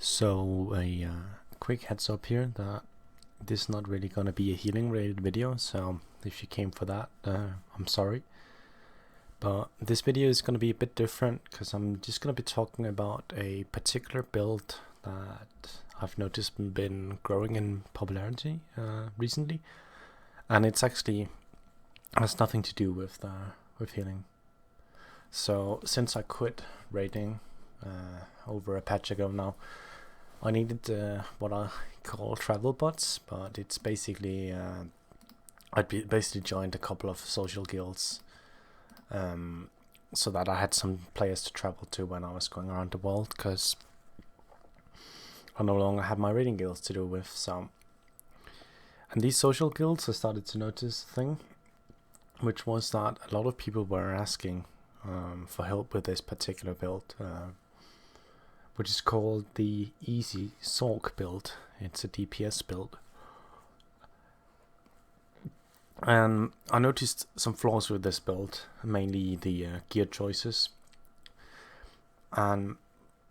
So a quick heads up here that this is not really going to be a healing related video, so if you came for that, I'm sorry. But this video is going to be a bit different because I'm just going to be talking about a particular build that I've noticed been growing in popularity recently, and it's actually has nothing to do with healing. So since I quit raiding over a patch ago now, I needed what I call travel bots, but it's basically basically joined a couple of social guilds so that I had some players to travel to when I was going around the world, because I no longer had my raiding guilds to do with. So, and these social guilds, I started to notice a thing, which was that a lot of people were asking for help with this particular build, which is called the Easy Sorc build. It's a DPS build. And I noticed some flaws with this build, mainly the gear choices. And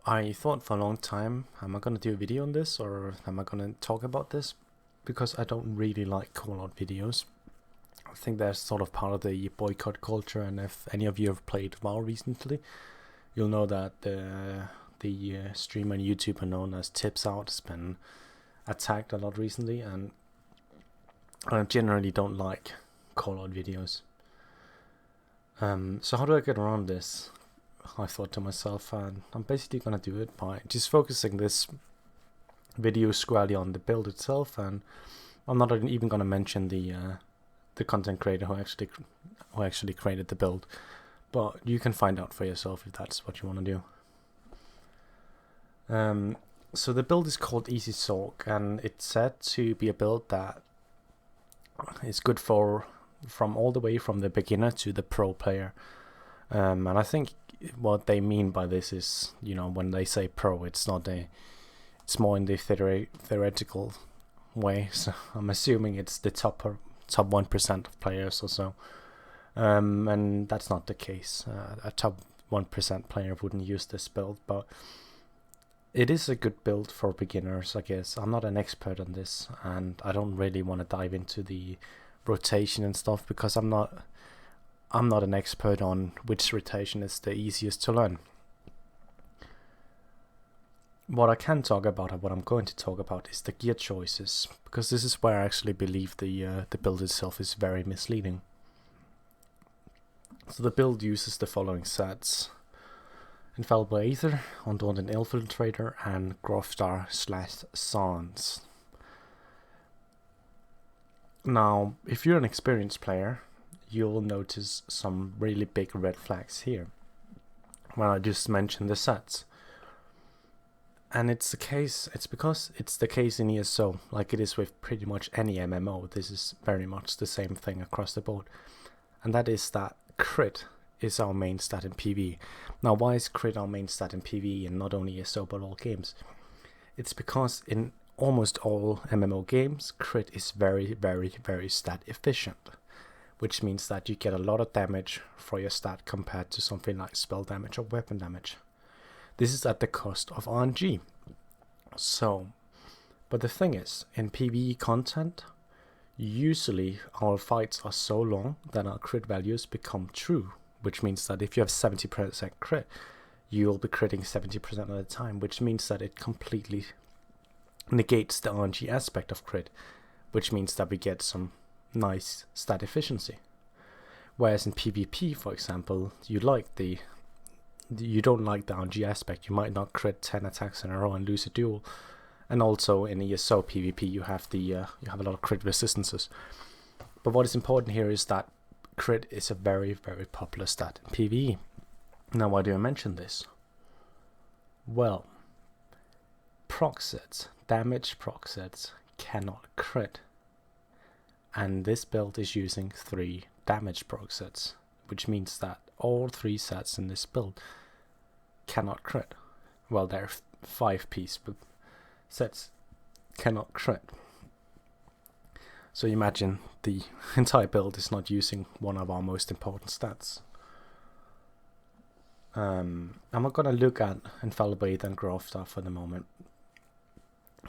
I thought for a long time, am I going to do a video on this, or am I going to talk about this? Because I don't really like call-out videos. I think they're sort of part of the boycott culture, and if any of you have played WoW recently, you'll know that the streamer on YouTube known as Tips Out has been attacked a lot recently, and I generally don't like call-out videos. So how do I get around this? I thought to myself, and I'm basically going to do it by just focusing this video squarely on the build itself, and I'm not even going to mention the content creator who actually created the build, but you can find out for yourself if that's what you want to do. So the build is called Easy Sorc, and it's said to be a build that is good from all the way from the beginner to the pro player. And I think what they mean by this is, you know, when they say pro, it's more in the theoretical way. So I'm assuming it's the top 1% of players or so. And that's not the case. A top 1% player wouldn't use this build, but it is a good build for beginners, I guess. I'm not an expert on this, and I don't really want to dive into the rotation and stuff, because I'm not an expert on which rotation is the easiest to learn. What I can talk about, and what I'm going to talk about, is the gear choices, because this is where I actually believe the build itself is very misleading. So the build uses the following sets: Infallible Aether, Undaunted Infiltrator, and Grofstar/Sans. Now, if you're an experienced player, you'll notice some really big red flags here when I just mentioned the sets. And it's because it's the case in ESO, like it is with pretty much any MMO. This is very much the same thing across the board. And that is that crit is our main stat in PvE. Now, why is crit our main stat in PvE and not only ESO but all games? It's because in almost all MMO games, crit is very, very, very stat efficient, which means that you get a lot of damage for your stat compared to something like spell damage or weapon damage. This is at the cost of RNG. So, but the thing is, in PvE content, usually our fights are so long that our crit values become true, which means that if you have 70% crit, you'll be critting 70% of the time, which means that it completely negates the RNG aspect of crit, which means that we get some nice stat efficiency. Whereas in PvP, for example, you don't like the RNG aspect. You might not crit 10 attacks in a row and lose a duel. And also in ESO PvP, you have a lot of crit resistances. But what is important here is that crit is a very, very popular stat in PvE. Now, why do I mention this? Well, proc sets, damage proc sets, cannot crit. And this build is using 3 damage proc sets, which means that all 3 sets in this build cannot crit. Well, there are 5 piece, but sets cannot crit. So imagine the entire build is not using one of our most important stats. I'm not going to look at Infallible Aether and Grofstar for the moment,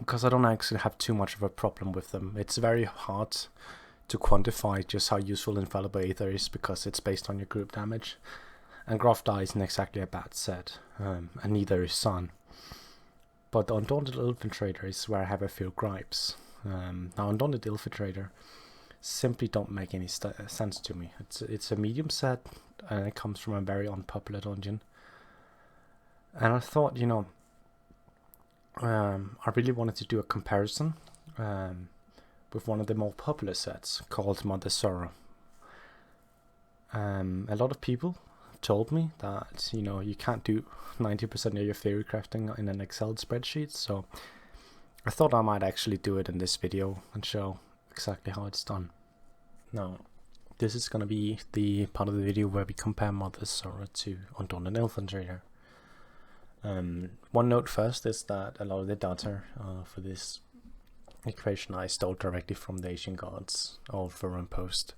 because I don't actually have too much of a problem with them. It's very hard to quantify just how useful Infallible Aether is, because it's based on your group damage. And Grafda isn't exactly a bad set, and neither is Sun. But the Undaunted Infiltrator is where I have a few gripes. Now, Undaunted Infiltrator simply don't make any sense to me. It's a medium set, and it comes from a very unpopular dungeon. And I thought, you know, I really wanted to do a comparison with one of the more popular sets called Mother Sorrow. A lot of people told me that, you know, you can't do 90% of your theory crafting in an Excel spreadsheet, so I thought I might actually do it in this video and show exactly how it's done. Now, this is going to be the part of the video where we compare Mother Sorrow to Undaunted Infiltrator. One note first is that a lot of the data for this equation I stole directly from the Asian Gods of Forum Post.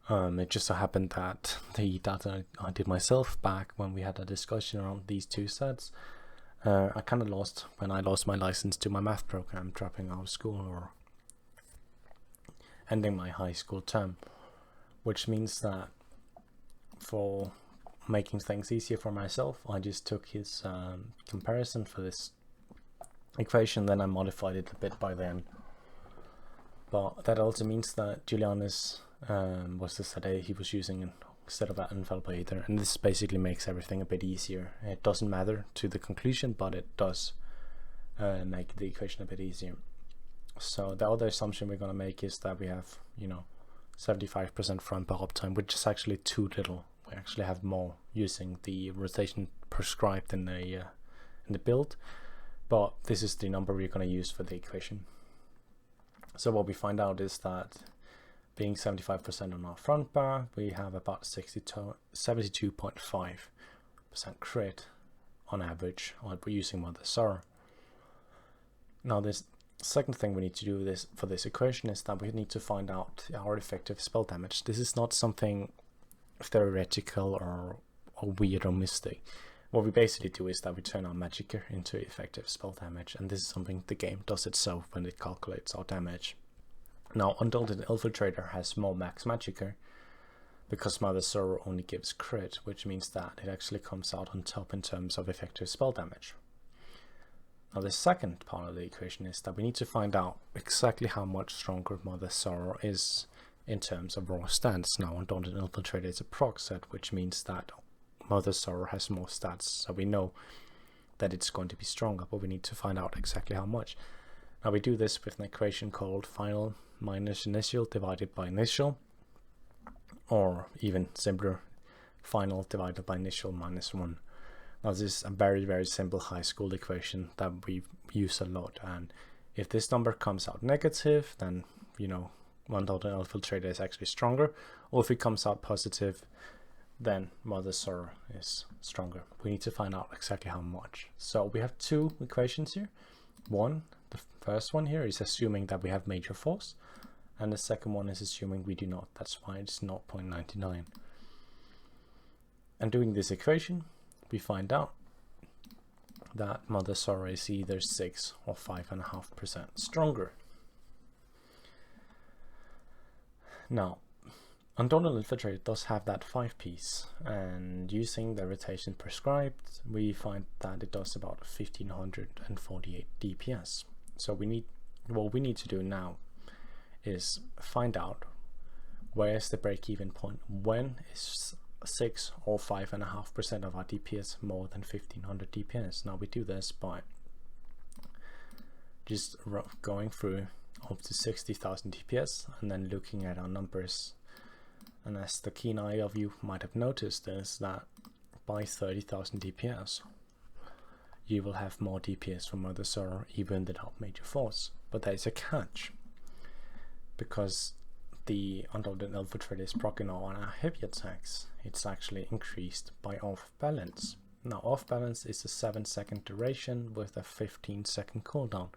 It just so happened that the data I did myself back when we had a discussion around these two sets, I kind of lost when I lost my license to my math program, dropping out of school or ending my high school term, which means that for making things easier for myself, I just took his comparison for this equation, then I modified it a bit by then. But that also means that Julianus was the set he was using instead of that Infallible Aether, and this basically makes everything a bit easier. It doesn't matter to the conclusion, but it does make the equation a bit easier. So the other assumption we're going to make is that we have, you know, 75% front bar uptime, which is actually too little. We actually have more using the rotation prescribed in the build, but this is the number we're going to use for the equation. So what we find out is that being 75% on our front bar, we have about 72.5% crit on average using Mother Sorrow. Now, this second thing we need to do for this equation is that we need to find out our effective spell damage. This is not something theoretical or weird or mystic. What we basically do is that we turn our Magicka into effective spell damage, and this is something the game does itself when it calculates our damage. Now, Undaunted Infiltrator has more max Magicka because Mother Sorrow only gives crit, which means that it actually comes out on top in terms of effective spell damage. Now, the second part of the equation is that we need to find out exactly how much stronger Mother Sorrow is in terms of raw stats. Now, Undaunted Infiltrator is a proc set, which means that Mother Sorrow has more stats, so we know that it's going to be stronger, but we need to find out exactly how much. Now, we do this with an equation called final minus initial divided by initial, or even simpler, final divided by initial minus 1. Now, this is a very, very simple high school equation that we use a lot, and if this number comes out negative, then, you know, Undaunted Infiltrator is actually stronger, or if it comes out positive, then Mother Sorrow is stronger. We need to find out exactly how much. So we have two equations here. One, the first one here is assuming that we have major force, and the second one is assuming we do not. That's why it's 0.99. And doing this equation, we find out that Mother Sorrow is either 6 or 5.5% stronger. Now, Undaunted Infiltrator does have that 5-piece, and using the rotation prescribed, we find that it does about 1548 DPS. So what we need to do now is find out where is the break-even point. When is 6 or 5.5% of our DPS more than 1500 DPS? Now, we do this by just going through up to 60,000 DPS and then looking at our numbers. And as the keen eye of you might have noticed is that by 30,000 DPS, you will have more DPS from Mother Sorrow even without major force. But there is a catch, because the Undaunted Infiltrator is proccing on our heavy attacks. It's actually increased by off balance. Now, off balance is a 7-second duration with a 15-second cooldown,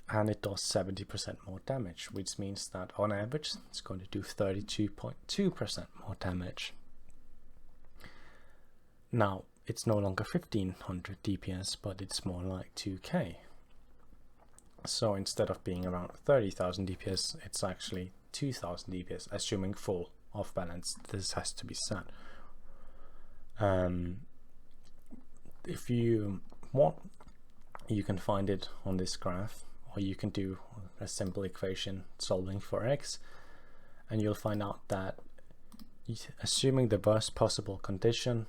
and it does 70% more damage, which means that on average it's going to do 32.2% more damage. Now, it's no longer 1500 DPS, but it's more like 2k. So instead of being around 30,000 DPS, it's actually 2,000 DPS, assuming full off balance. This has to be set. If you want, you can find it on this graph, or you can do a simple equation solving for x, and you'll find out that assuming the worst possible condition,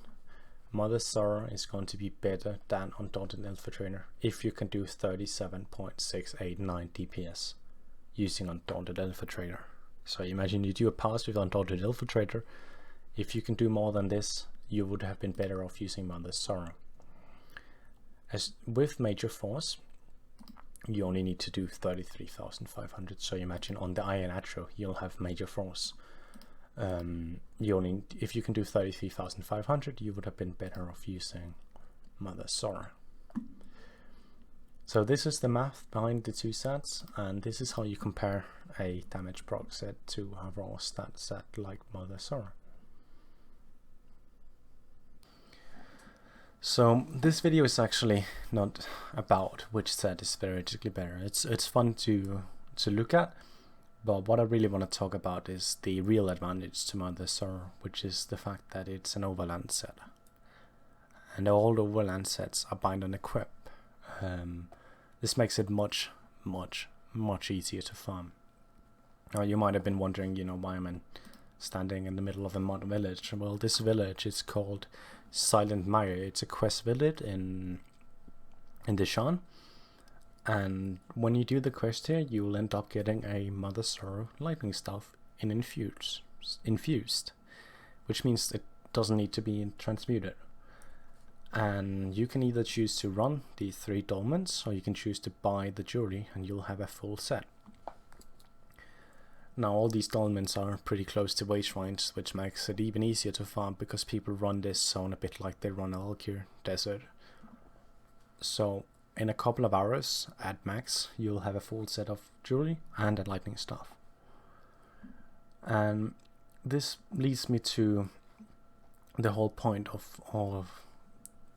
Mother Sorrow is going to be better than Undaunted Infiltrator if you can do 37.689 DPS using Undaunted Infiltrator. So imagine you do a pass with Undaunted Infiltrator. If you can do more than this, you would have been better off using Mother Sorrow. As with Major Force, you only need to do 33,500. So imagine on the Iron Atro, you'll have Major Force. If you can do 33,500, you would have been better off using Mother Sorrow. So this is the math behind the two sets, and this is how you compare a damage proc set to a raw stat set like Mother Sorrow. So this video is actually not about which set is theoretically better. It's fun to look at, but what I really want to talk about is the real advantage to Mother Sorrow, which is the fact that it's an overland set, and all overland sets are bind and equip. This makes it much easier to farm. Now you might have been wondering, why am I standing in the middle of a mod village? Well, this village is called Silent Meyer. It's a quest village in Deshawn, and when you do the quest here, you will end up getting a Mother Sorrow lightning staff in infused, which means it doesn't need to be transmuted. And you can either choose to run the 3 dolmens, or you can choose to buy the jewelry and you'll have a full set. Now all these dolmens are pretty close to wage shrines, which makes it even easier to farm because people run this zone a bit like they run Alkir Desert. So in a couple of hours at max, you'll have a full set of jewelry and a lightning staff. And this leads me to the whole point of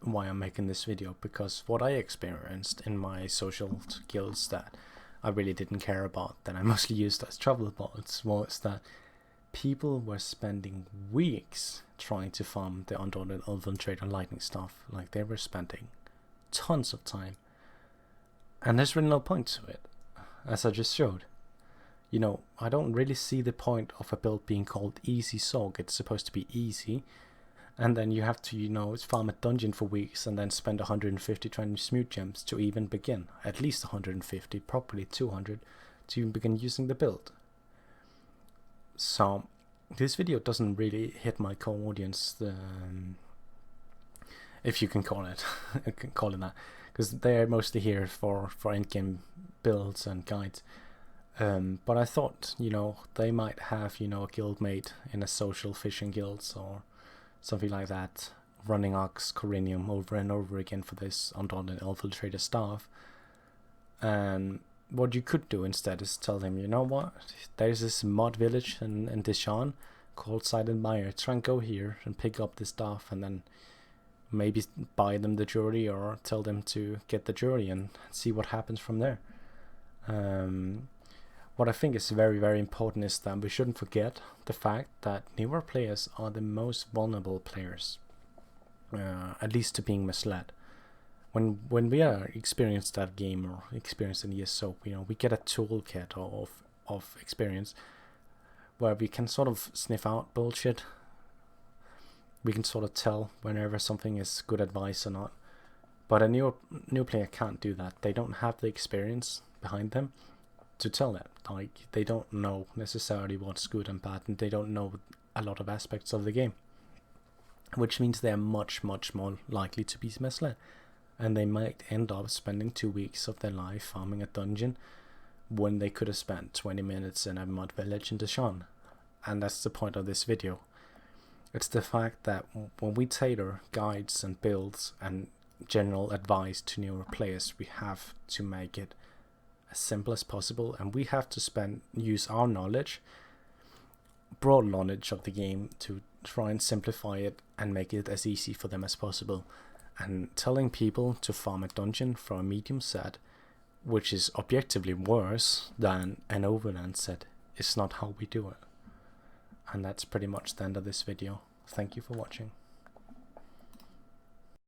why I'm making this video, because what I experienced in my social guilds that I really didn't care about, that I mostly used as travel bots, was that people were spending weeks trying to farm the Undaunted Infiltrator lightning staff. Like, they were spending tons of time, and there's really no point to it, as I just showed. I don't really see the point of a build being called Easy Sorc. It's supposed to be easy, and then you have to, farm a dungeon for weeks and then spend 150 transmute gems to even begin. At least 150, probably 200, to even begin using the build. So this video doesn't really hit my core audience, if you can call it that, because they're mostly here for endgame builds and guides. But I thought, they might have, a guildmate in a social fishing guild or something like that, running Ox Corinium over and over again for this Undaunted Infiltrator staff. And what you could do instead is tell them, what, there's this mod village in Deshawn called Silent Meyer. Try and go here and pick up the staff, and then maybe buy them the jewelry, or tell them to get the jewelry and see what happens from there. What I think is very important is that we shouldn't forget the fact that newer players are the most vulnerable players, at least to being misled. When we are experienced at game or experienced in ESO, we get a toolkit of experience where we can sort of sniff out bullshit. We can sort of tell whenever something is good advice or not. But a new player can't do that. They don't have the experience behind them to tell that. Like, they don't know necessarily what's good and bad, and they don't know a lot of aspects of the game, which means they're much more likely to be misled, and they might end up spending 2 weeks of their life farming a dungeon when they could have spent 20 minutes in a mud village in Deshawn. And that's the point of this video. It's the fact that when we tailor guides and builds and general advice to newer players, we have to make it as simple as possible, and we have to use our knowledge, broad knowledge of the game, to try and simplify it and make it as easy for them as possible. And telling people to farm a dungeon for a medium set which is objectively worse than an overland set, is not how we do it. And that's pretty much the end of this video. Thank you for watching.